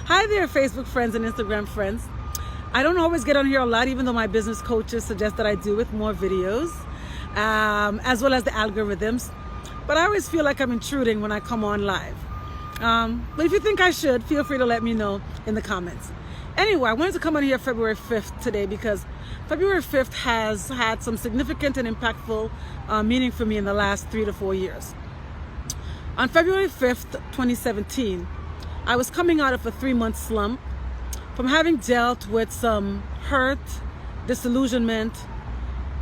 Hi there, Facebook friends and Instagram friends. I don't always get on here a lot, even though my business coaches suggest that I do with more videos, as well as the algorithms. But I always feel like I'm intruding when I come on live. But if you think I should, feel free to let me know in the comments. Anyway, I wanted to come on here February 5th today because February 5th has had some significant and impactful meaning for me in the last 3 to 4 years. On February 5th, 2017, I was coming out of a 3-month slump from having dealt with some hurt, disillusionment,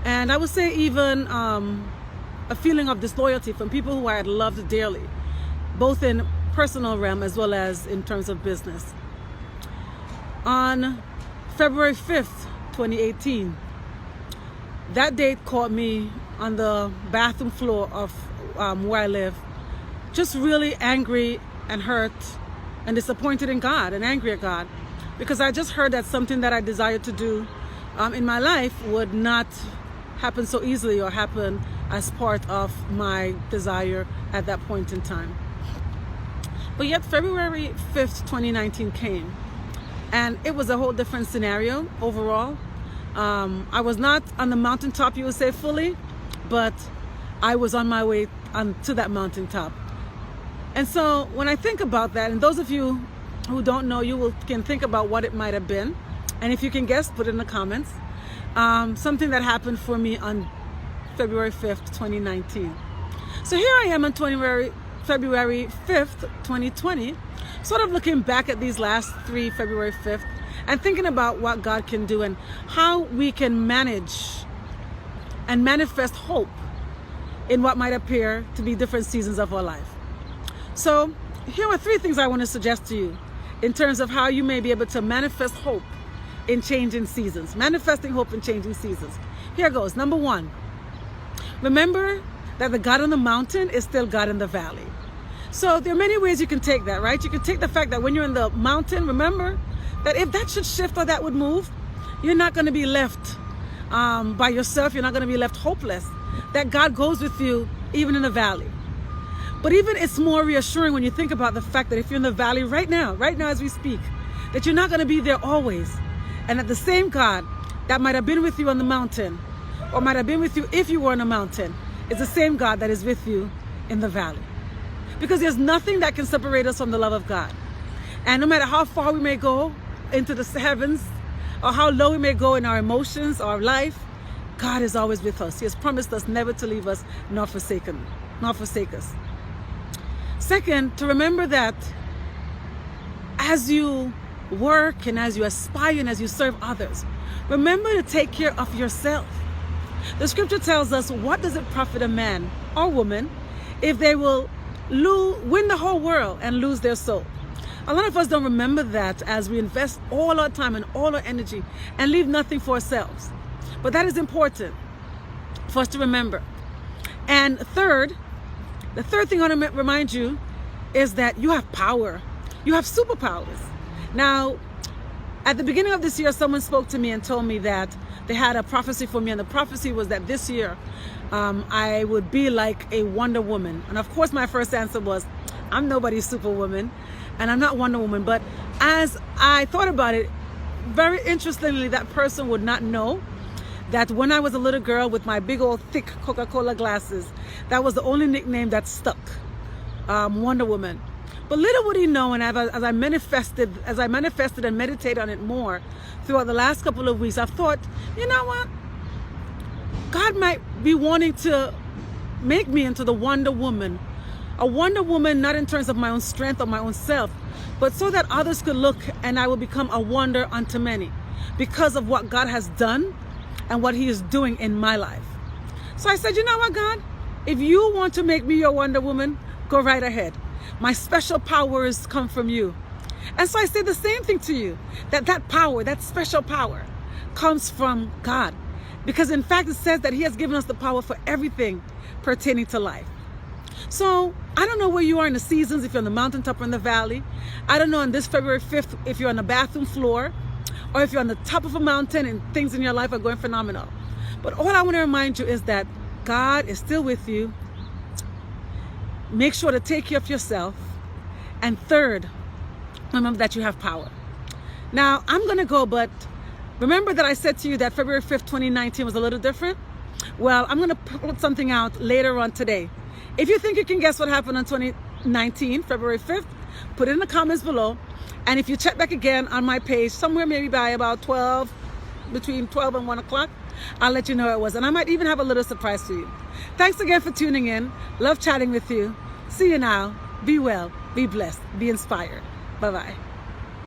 and I would say even a feeling of disloyalty from people who I had loved dearly, both in personal realm as well as in terms of business. On February 5th, 2018, that date caught me on the bathroom floor of where I live, just really angry and hurt and disappointed in God and angry at God, because I just heard that something that I desired to do in my life would not happen so easily or happen as part of my desire at that point in time. But yet February 5th, 2019 came, and it was a whole different scenario overall. I was not on the mountaintop, you would say, fully, but I was on my way to that mountaintop. And so when I think about that, and those of you who don't know, can think about what it might have been. And if you can guess, put it in the comments. Something that happened for me on February 5th, 2019. So here I am on February 5th, 2020, sort of looking back at these last 3 February 5th and thinking about what God can do and how we can manage and manifest hope in what might appear to be different seasons of our life. So here are 3 things I want to suggest to you in terms of how you may be able to manifest hope in changing seasons. Manifesting hope in changing seasons. Here goes. Number 1, remember that the God on the mountain is still God in the valley. So there are many ways you can take that, right? You can take the fact that when you're in the mountain, remember that if that should shift or that would move, you're not going to be left by yourself. You're not going to be left hopeless. That God goes with you even in the valley. But even it's more reassuring when you think about the fact that if you're in the valley right now as we speak, that you're not going to be there always. And that the same God that might have been with you on the mountain, or might have been with you if you were on a mountain, is the same God that is with you in the valley. Because there's nothing that can separate us from the love of God. And no matter how far we may go into the heavens, or how low we may go in our emotions, our life, God is always with us. He has promised us never to leave us nor forsake us. Second, to remember that as you work and as you aspire and as you serve others, remember to take care of yourself. The scripture tells us, what does it profit a man or woman if they will win the whole world and lose their soul? A lot of us don't remember that as we invest all our time and all our energy and leave nothing for ourselves. But that is important for us to remember. And the third thing I want to remind you is that you have power. You have superpowers. Now, at the beginning of this year, someone spoke to me and told me that they had a prophecy for me, and the prophecy was that this year I would be like a Wonder Woman. And of course, my first answer was, I'm nobody's Superwoman, and I'm not Wonder Woman. But as I thought about it, very interestingly, that person would not know that when I was a little girl with my big old thick Coca-Cola glasses, that was the only nickname that stuck, Wonder Woman. But little would he know, and as I manifested and meditated on it more throughout the last couple of weeks, I've thought, you know what? God might be wanting to make me into the Wonder Woman. A Wonder Woman, not in terms of my own strength or my own self, but so that others could look and I will become a wonder unto many because of what God has done and what He is doing in my life. So I said, you know what, God? If you want to make me your Wonder Woman, go right ahead. My special powers come from you. And so I say the same thing to you, that power, that special power comes from God. Because in fact, it says that He has given us the power for everything pertaining to life. So I don't know where you are in the seasons, if you're on the mountaintop or in the valley. I don't know on this February 5th if you're on the bathroom floor or if you're on the top of a mountain and things in your life are going phenomenal. But all I want to remind you is that God is still with you. Make sure to take care of yourself. And third, Remember that you have power. Now, I'm going to go, but remember that I said to you that February 5th, 2019 was a little different? Well, I'm going to put something out later on today. If you think you can guess what happened on 2019, February 5th, put it in the comments below. And if you check back again on my page, somewhere maybe by about between 12 and 1 o'clock, I'll let you know it was. And I might even have a little surprise for you. Thanks again for tuning in. Love chatting with you. See you now. Be well, be blessed, be inspired. Bye-bye.